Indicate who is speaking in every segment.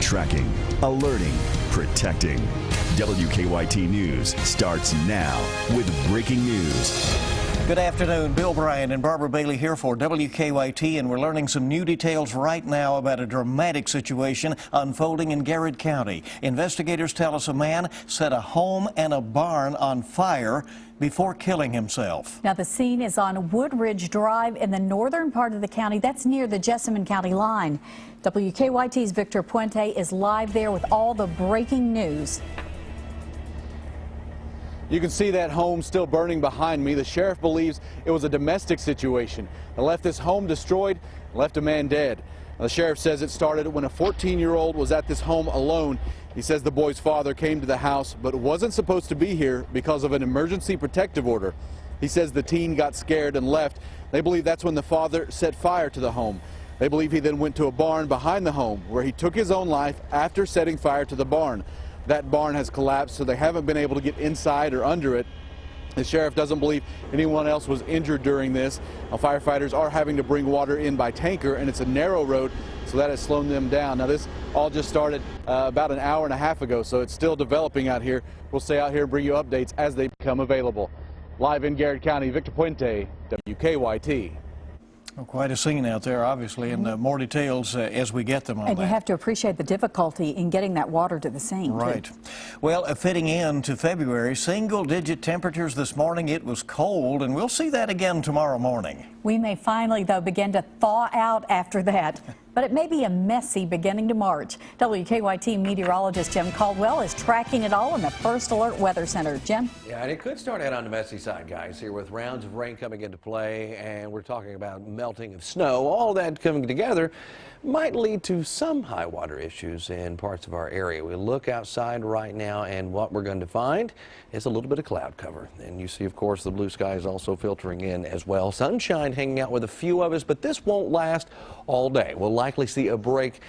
Speaker 1: Tracking, alerting, protecting. WKYT News starts now with breaking news.
Speaker 2: Good afternoon. Bill Bryan and Barbara Bailey here for WKYT, and we're learning some new details right now about a dramatic situation unfolding in Garrett County. Investigators tell us a man set a home and a barn on fire before killing himself.
Speaker 3: Now, the scene is on Woodridge Drive in the northern part of the county. That's near the Jessamine County line. WKYT's Victor Puente is live there with all the breaking news.
Speaker 4: You can see that home still burning behind me. The sheriff believes it was a domestic situation that left this home destroyed and left a man dead. Now, the sheriff says it started when a 14-year-old was at this home alone. He says the boy's father came to the house but wasn't supposed to be here because of an emergency protective order. He says the teen got scared and left. They believe that's when the father set fire to the home. They believe he then went to a barn behind the home where he took his own life after setting fire to the barn. That barn has collapsed, so they haven't been able to get inside or under it. The sheriff doesn't believe anyone else was injured during this. Now, firefighters are having to bring water in by tanker, and it's a narrow road, so that has slowed them down. Now, this all just started about an hour and a half ago, so it's still developing out here. We'll stay out here and bring you updates as they become available. Live in Garrett County, Victor Puente, WKYT.
Speaker 2: Well, quite a scene out there, obviously, and more details as we get them on that.
Speaker 3: And you have to appreciate the difficulty in getting that water to the scene.
Speaker 2: Right.
Speaker 3: Too.
Speaker 2: Well, fitting in to February, single-digit temperatures this morning. It was cold, and we'll see that again tomorrow morning.
Speaker 3: We may finally, though, begin to thaw out after that. But it may be a messy beginning to March. WKYT meteorologist Jim Caldwell is tracking it all in the First Alert Weather Center. Jim?
Speaker 5: Yeah, and it could start out on the messy side, guys, here with rounds of rain coming into play, and we're talking about melting of snow. All that coming together might lead to some high water issues in parts of our area. We look outside right now, and what we're going to find is a little bit of cloud cover. And you see, of course, the blue sky is also filtering in as well. Sunshine hanging out with a few of us, but this won't last all day. We'll likely see a break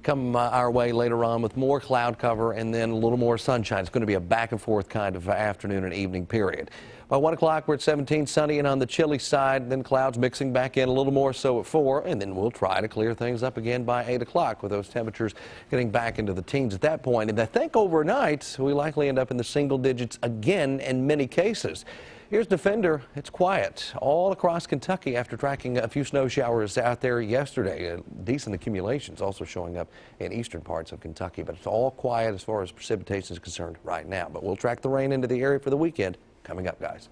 Speaker 5: come our way later on with more cloud cover and then a little more sunshine. It's going to be a back and forth kind of afternoon and evening period. By 1 o'clock, we're at 17, sunny and on the chilly side, then clouds mixing back in a little more so at 4, and then we'll try to clear things up again by 8 o'clock with those temperatures getting back into the teens at that point. And I think overnight, we likely end up in the single digits again in many cases. Here's Defender. It's quiet all across Kentucky after tracking a few snow showers out there yesterday. Decent accumulations also showing up in eastern parts of Kentucky, but it's all quiet as far as precipitation is concerned right now. But we'll track the rain into the area for the weekend coming up, guys.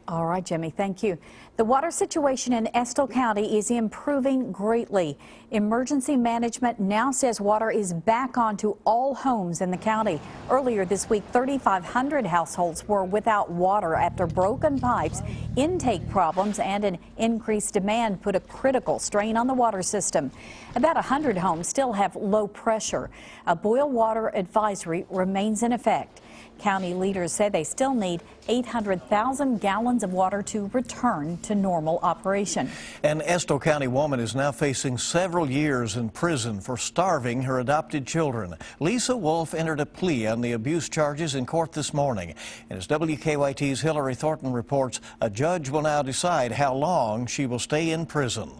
Speaker 3: All right, Jimmy, thank you. The water situation in Estill County is improving greatly. Emergency management now says water is back onto all homes in the county. Earlier this week, 3,500 households were without water after broken pipes, intake problems, and an increased demand put a critical strain on the water system. About 100 homes still have low pressure. A boil water advisory remains in effect. County leaders say they still need 800,000 gallons of water to return to normal operation.
Speaker 2: An Estill County woman is now facing several years in prison for starving her adopted children. Lisa Wolfe entered a plea on the abuse charges in court this morning. And as WKYT's Hillary Thornton reports, a judge will now decide how long she will stay in prison.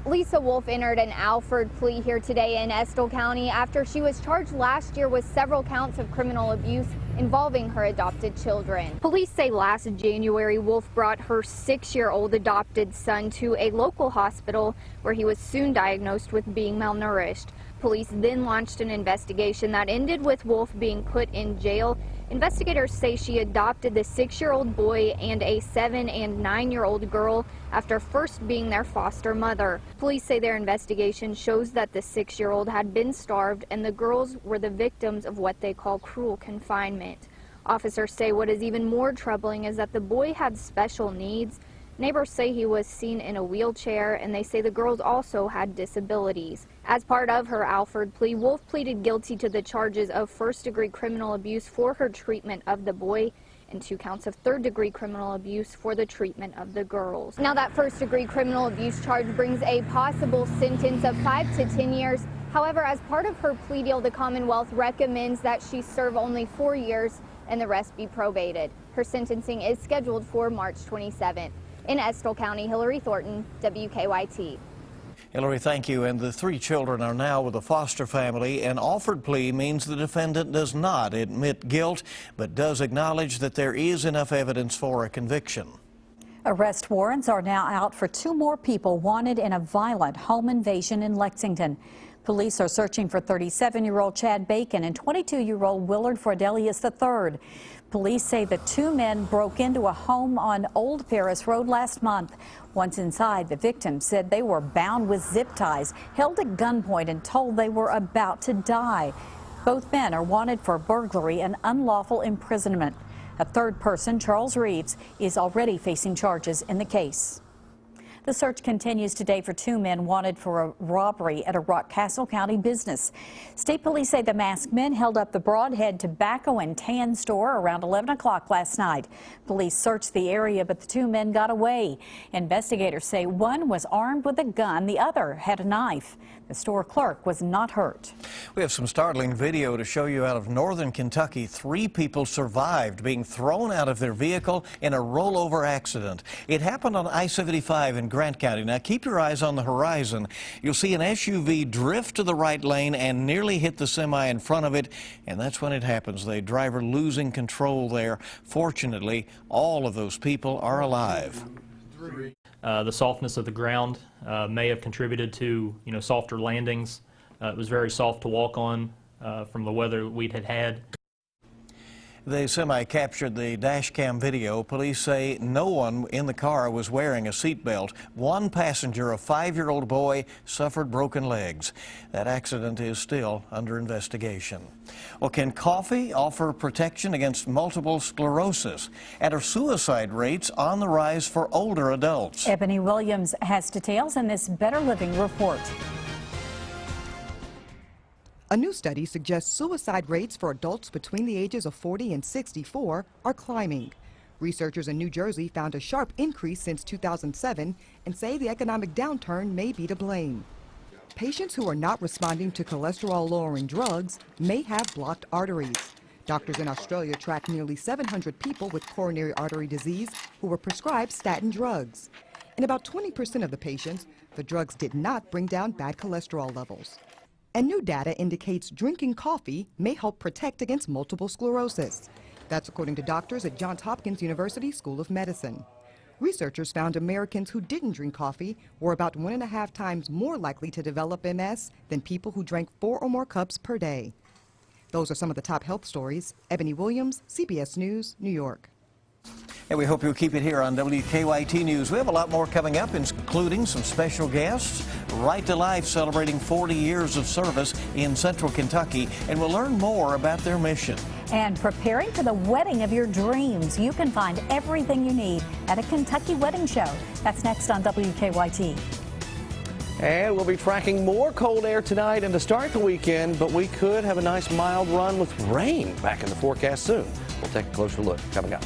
Speaker 6: Lisa Wolfe entered an Alford plea here today in Estill County after she was charged last year with several counts of criminal abuse involving her adopted children. Police say last January, Wolfe brought her 6-year-old adopted son to a local hospital where he was soon diagnosed with being malnourished. Police then launched an investigation that ended with Wolfe being put in jail. Investigators say she adopted the 6-year-old boy and a 7- and 9-year-old girl after first being their foster mother. Police say their investigation shows that the 6-year-old had been starved and the girls were the victims of what they call cruel confinement. Officers say what is even more troubling is that the boy had special needs. Neighbors say he was seen in a wheelchair, and they say the girls also had disabilities. As part of her Alford plea, Wolfe pleaded guilty to the charges of first-degree criminal abuse for her treatment of the boy and 2 counts of third-degree criminal abuse for the treatment of the girls. Now, that first-degree criminal abuse charge brings a possible sentence of 5 to 10 years. However, as part of her plea deal, the Commonwealth recommends that she serve only 4 years and the rest be probated. Her sentencing is scheduled for March 27th. In Estill County, Hillary Thornton, WKYT.
Speaker 2: Hillary, thank you. And the 3 children are now with a foster family. An offered plea means the defendant does not admit guilt, but does acknowledge that there is enough evidence for a conviction.
Speaker 3: Arrest warrants are now out for 2 more people wanted in a violent home invasion in Lexington. Police are searching for 37-year-old Chad Bacon and 22-year-old Willard Fordelius III. Police say the 2 men broke into a home on Old Paris Road last month. Once inside, the victims said they were bound with zip ties, held at gunpoint, and told they were about to die. Both men are wanted for burglary and unlawful imprisonment. A 3rd person, Charles Reeves, is already facing charges in the case. The search continues today for 2 men wanted for a robbery at a Rockcastle County business. State police say the masked men held up the Broadhead Tobacco and Tan store around 11 o'clock last night. Police searched the area, but the 2 men got away. Investigators say one was armed with a gun, the other had a knife. The store clerk was not hurt.
Speaker 2: We have some startling video to show you out of northern Kentucky. 3 people survived being thrown out of their vehicle in a rollover accident. It happened on I-75 in Grant County. Now keep your eyes on the horizon. You'll see an SUV drift to the right lane and nearly hit the semi in front of it, and that's when it happens. The driver losing control there. Fortunately, all of those people are alive.
Speaker 7: The softness of the ground may have contributed to, softer landings. It was very soft to walk on from the weather we'd had.
Speaker 2: The semi captured the dash cam video. Police say no one in the car was wearing a seatbelt. One passenger, a 5-year-old boy, suffered broken legs. That accident is still under investigation. Well, can coffee offer protection against multiple sclerosis? And are suicide rates on the rise for older adults?
Speaker 3: Ebony Williams has details in this Better Living report.
Speaker 8: A new study suggests suicide rates for adults between the ages of 40 and 64 are climbing. Researchers in New Jersey found a sharp increase since 2007 and say the economic downturn may be to blame. Patients who are not responding to cholesterol-lowering drugs may have blocked arteries. Doctors in Australia tracked nearly 700 people with coronary artery disease who were prescribed statin drugs. In about 20% of the patients, the drugs did not bring down bad cholesterol levels. And new data indicates drinking coffee may help protect against multiple sclerosis. That's according to doctors at Johns Hopkins University School of Medicine. Researchers found Americans who didn't drink coffee were about 1.5 times more likely to develop MS than people who drank 4 or more cups per day. Those are some of the top health stories. Ebony Williams, CBS News, New York.
Speaker 2: And we hope you'll keep it here on WKYT News. We have a lot more coming up, including some special guests. Right to Life celebrating 40 years of service in central Kentucky, and we'll learn more about their mission.
Speaker 3: And preparing for the wedding of your dreams. You can find everything you need at a Kentucky wedding show. That's next on WKYT.
Speaker 5: And we'll be tracking more cold air tonight and to start the weekend, but we could have a nice mild run with rain back in the forecast soon. We'll take a closer look coming up.